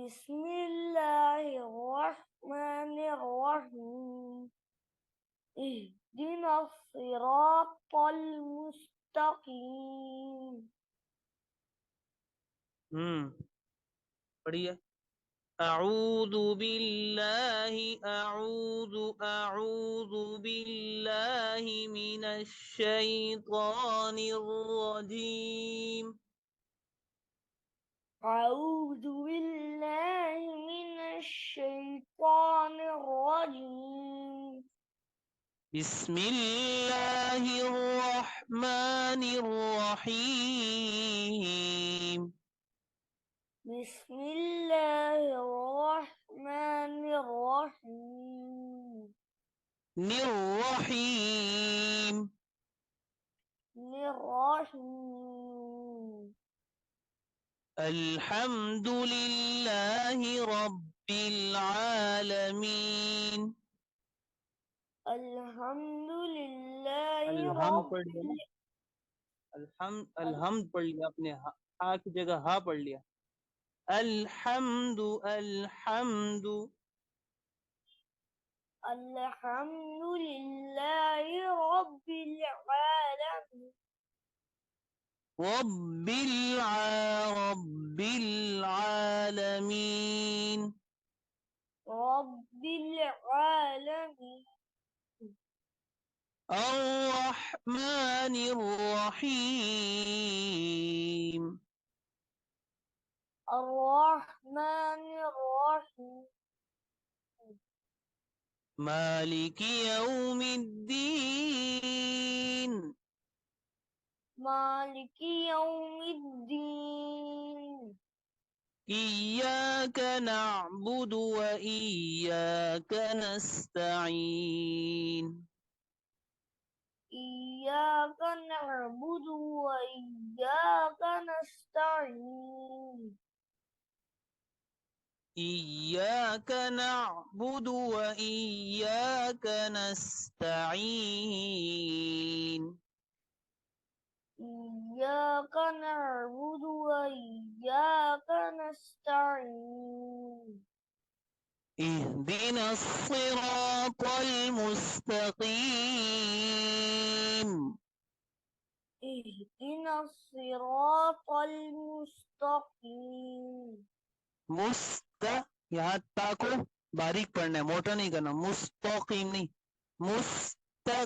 बिस्मिल्लाहिर्रहमानिर्रहीम इहदिना सिरातल मुस्तकीम। पढ़िए। अऊज़ु बिल्लाहि अऊज़ु बिल्लाहि मिनश शैतानिर रजीम। अऊज़ु बिल्लाहि मिनश शैतानिर रजीम। बिस्मिल्लाहिर रहमानिर रहीम। बिस्मिल्लाहिर्रहमानिर्रहीम। निर्रहीम। निर्रहीम। अल्हम्दुलिल्लाहि रब्बिल आलमीन। अल्हम्दुलिल्लाहि अलहम पढ़ लिया ना, रब्बिल अलहम्द पढ़ लिया आपने, हा की जगह हा पढ़ लिया। अल्हम्दु अल्हम्दु अल्हम्दुलिल्लाहि रब्बिल आलमीन। रब्बिल आलमीन। रब्बिल आलमीन। अर्रहमानिर रहीम। अर्रहमानिर रहीम। मालिकी यौमिद्दीन। मालिकी यौमिद्दीन। इय्याक नअबुदु व इय्याक नस्तईन। इय्याक नअबुदु व इय्याक नस्तईन। इय्याक नअबुदु व इय्याक नस्तईन। इय्याक नअबुदु व इय्याक नस्तईन। اهدنا الصراط المستقيم। اهدنا الصراط المستقيم। यहाँ ता को बारीक पढ़ना है, मोटा नहीं करना। मुस्तकीम नहीं, मुस्तकीम।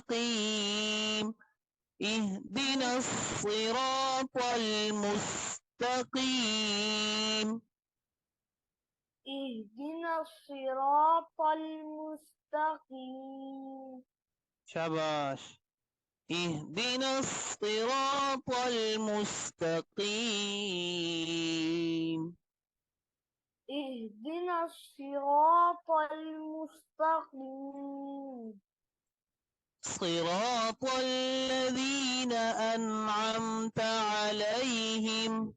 इहदिना सिरातल मुस्तकीम। اهدنا الصراط المستقيم। शाबाश। इहदिना सिरातल मुस्तकीम। اهدنا الصراط المستقيم. صراط الذين أنعمت عليهم.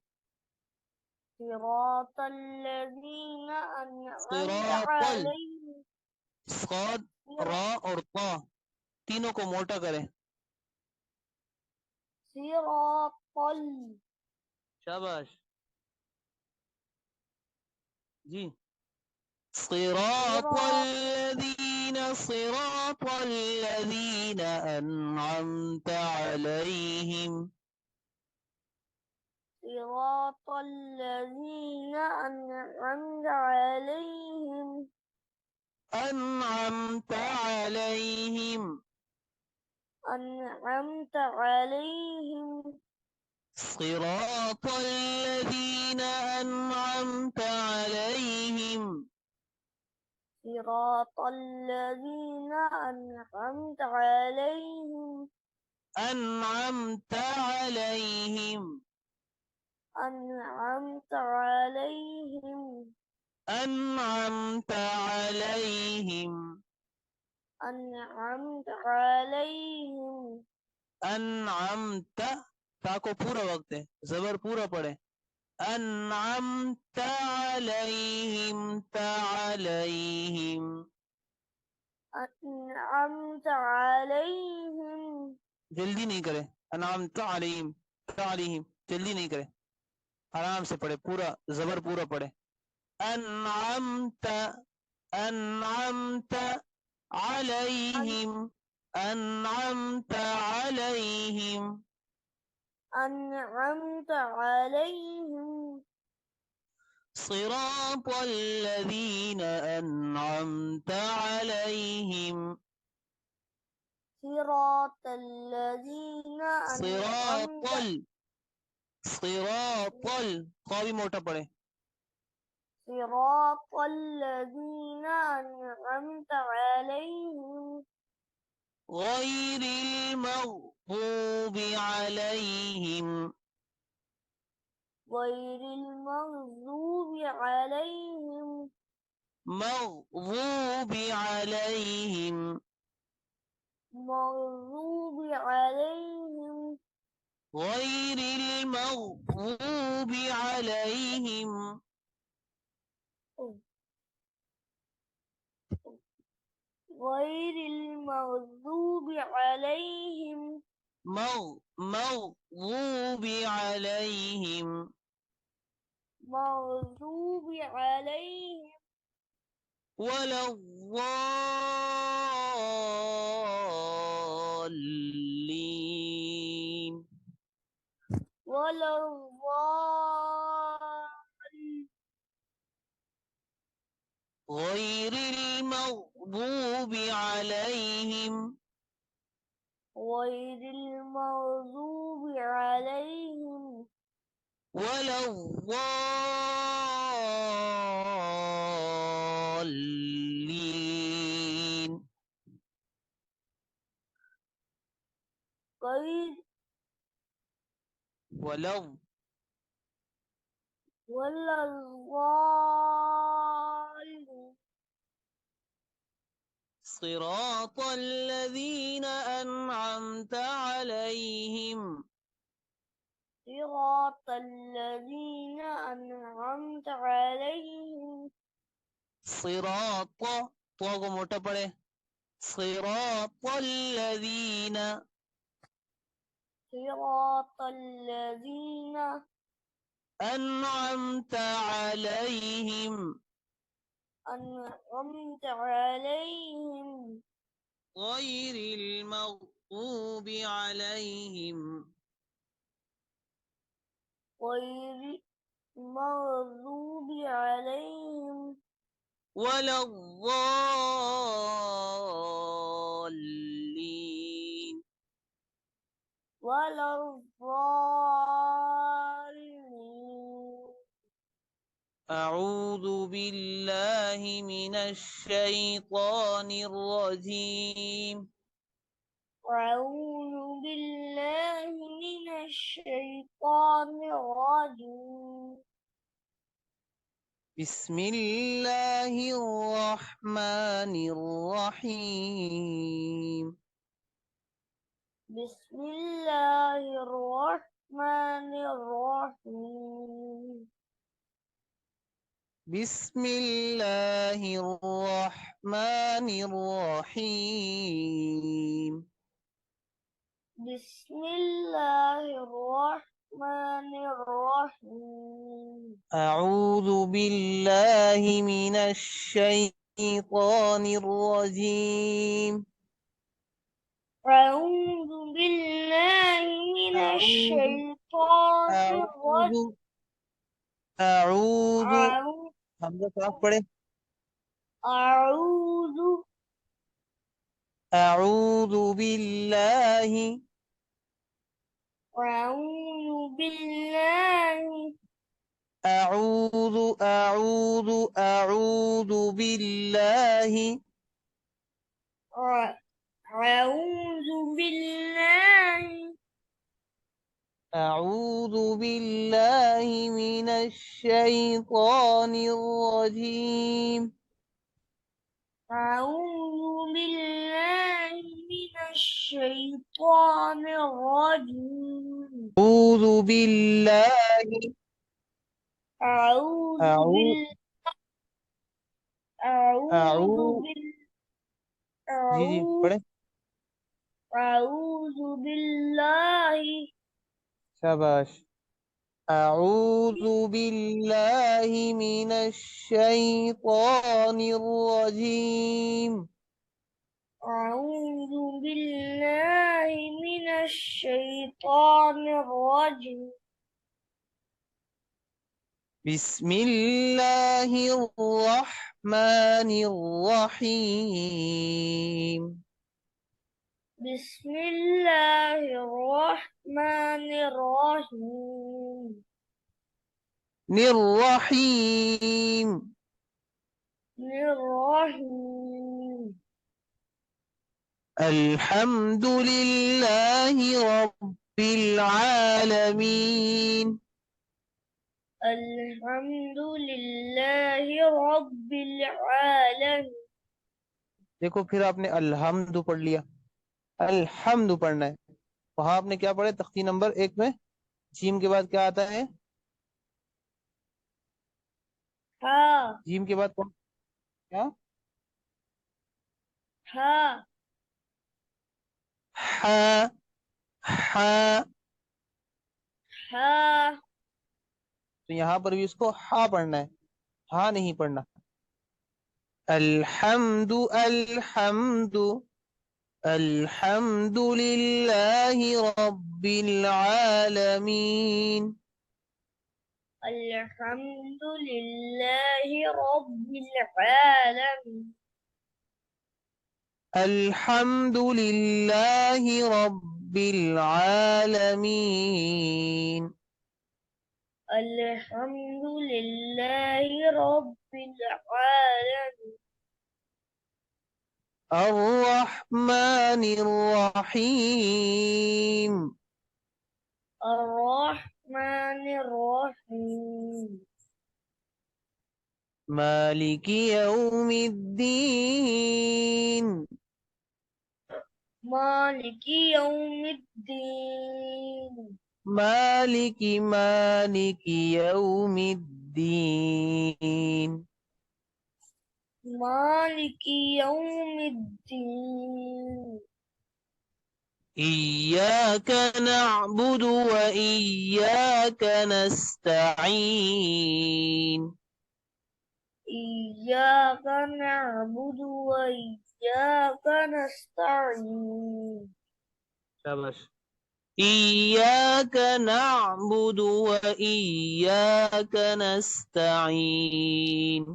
صراط الذين أنعمت صراط عليهم. صاد را और ता तीनों को मोटा करें। صراط शाबाश जी। صراط الذين أنعمت عليهم. صراط الذين أنعمت عليهم. أنعمت عليهم. أنعمت عليهم. صراط الذين أنعمت عليهم. صراط الذين أنعمت عليهم. أنعمت عليهم. أنعمت عليهم. أنعمت عليهم. أنعمت عليهم. أنعمت ताको पूरा वक्त है, जबर पूरा पड़े। أنعمت عليهم تعليهم. أنعمت عليهم. जल्दी नहीं करे। أنعمت عليهم تعليهم, जल्दी नहीं करे, आराम से पढ़े, पूरा जबर पूरा पढ़े। أنعمت أنعمت عليهم أنعمت عليهم أنعمت عليهم صراط الذين أنعمت عليهم صراط الذين صراط أنعمت صراط قوي मोटा पड़े صراط الذين أنعمت عليهم غير المغضوب عليهم غير المغضوب عليهم مغضوب عليهم مغضوب عليهم غير المغضوب عليهم غير المغضوب عليهم مغضوب عليهم مغضوب عليهم ولا الضالين ولا الضالين غير المغضوب عليهم غير المغضوب عليهم ولا الضالين غير ولو ولا الضالين صراط الذين أنعمت عليهم صراط الذين أنعمت عليهم صراط तो मोटा पड़े صراط الذين صراط الذين أنعمت عليهم أنعمت عليهم غير المغضوب عليهم غير المغضوب عليهم ولا الضالين ولا الضالين أعوذ بالله من الشيطان الرجيم أعوذ بالله من الشيطان الرجيم بسم الله الرحمن الرحيم بسم الله الرحمن الرحيم بسم الله الرحمن الرحيم بسم الله الرحمن الرحيم أعوذ بالله من الشيطان الرجيم أعوذ بالله من أعوذ الشيطان أعوذ الرجيم أعوذ हमजा साफ पढ़े أعوذ أعوذ بالله أعوذ بالله أعوذ بالله أعوذ بالله أعوذ بالله من الشيطان الرجيم أعوذ بالله من الشيطان الرجيم أعوذ بالله أعوذ أعوذ بال أعوذ أعوذ بال जी जी أعوذ पढ़े أعوذ بالله शाबाश أعوذ بالله من الشيطان الرجيم. أعوذ بالله من الشيطان الرجيم. بسم الله الرحمن الرحيم. بسم الله الرحمن الرحيم. الرحيم. الرحيم. الحمد لله رب العالمين. الحمد لله رب العالمين. देखो फिर आपने अल्हम्दु पढ़ लिया, अल्हम्दु पढ़ना है। वहां आपने क्या पढ़े तख्ती नंबर 1 में? जीम के बाद क्या आता है? हाँ जीम के बाद कौन? क्या? हाँ हा। हा। हाँ तो यहाँ पर भी उसको हा पढ़ना है, हा नहीं पढ़ना। अल्हम्दु अल्हम्दु अल्हम्दुलिल्लाहि रब्बिल आलमीन। الحمد لله رب العالمين. अल्हम्दुलिल्लाहि रब्बिल आलमीन। الحمد لله رب العالمين. الرحمن الرحيم. الرحمن الرحيم. مالك يوم الدين. مالك يوم الدين. مالك يوم الدين. مالك يوم الدين. إياك نعبد وإياك نستعين. إياك نعبد وإياك نستعين. शाबाश। إياك نعبد وإياك نستعين.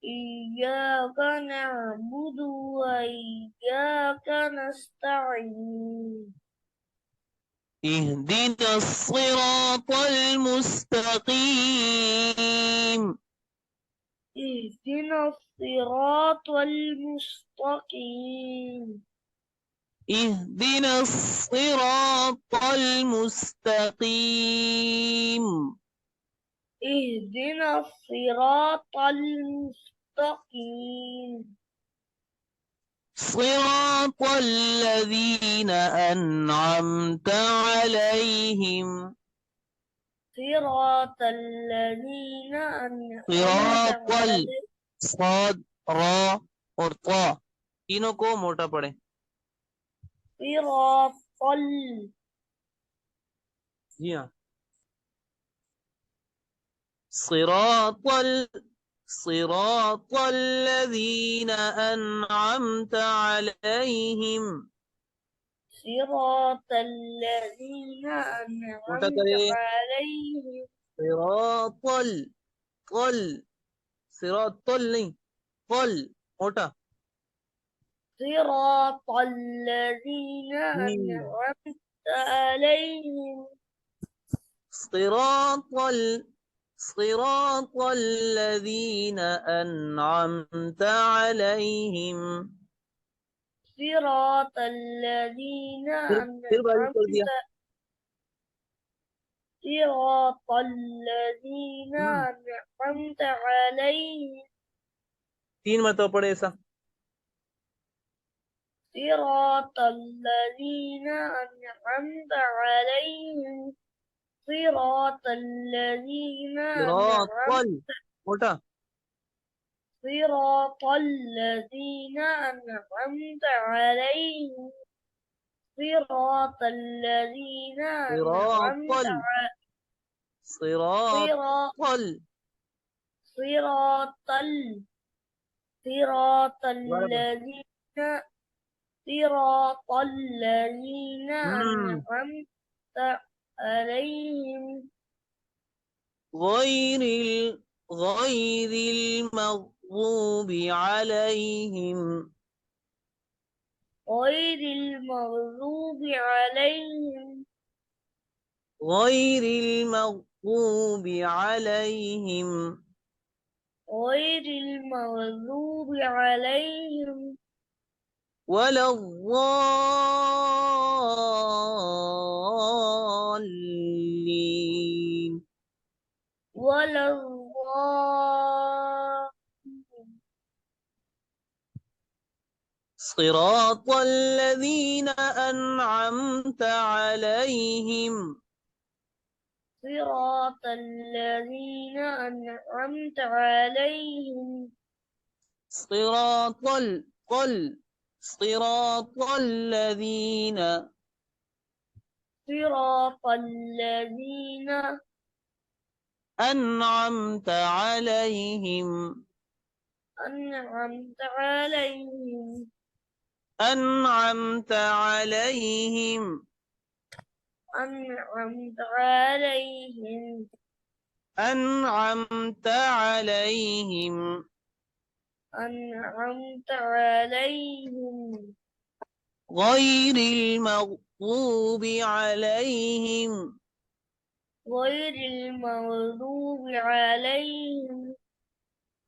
إياك نعبد وإياك نستعين. اهدنا الصراط المستقيم. اهدنا الصراط المستقيم. اهدنا الصراط المستقيم. اهدنا الصراط المستقيم. صراط الذين أنعمت عليهم. صراط الذين أنعمت صراط عليهم. صاد را और ता तीनों को मोटा पढ़े। صراط जी हाँ। صراط صراط الذين أنعمت عليهم. صراط الذين मोटा أنعمت करे। عليهم. صراط طل صراط طل नहीं طل मोटा। صراط الذين أنعمت عليهم. صراط صراط الذين أنعمت عليهم. صراط الذين फिर बारिश कर أنعمت. दिया। صراط الذين أنعمت عليهم. 3 मरतबा पढ़े ऐसा। صراط الذين أنعمت عليهم. صراط الذين صراط أنعمت. मोटा। صراط الذين أنعمت عليهم. صراط الذين صراط أنعمت صراط صراط صراط صراط بarabar. الذين صراط الذين أنعمت عليهم غير المغضوب عليهم غير المغضوب عليهم غير المغضوب عليهم غير المغضوب عليهم ولا الضالين ولا الضالين صراط الذين أنعمت عليهم صراط الذين أنعمت عليهم صراط صراط الذين صراط الذين أنعمت عليهم أنعمت عليهم أنعمت عليهم أنعمت عليهم أنعمت عليهم أنعمت عليهم غير المغضوب عليهم غير المغضوب عليهم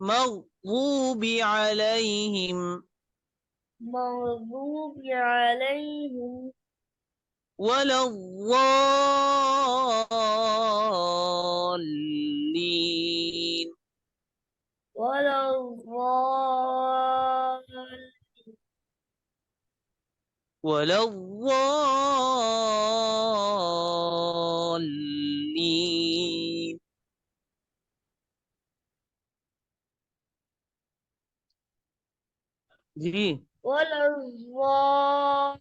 مغضوب عليهم مغضوب عليهم ولا الضالين ولا الضالين ولا الضالين जी ولا الضالين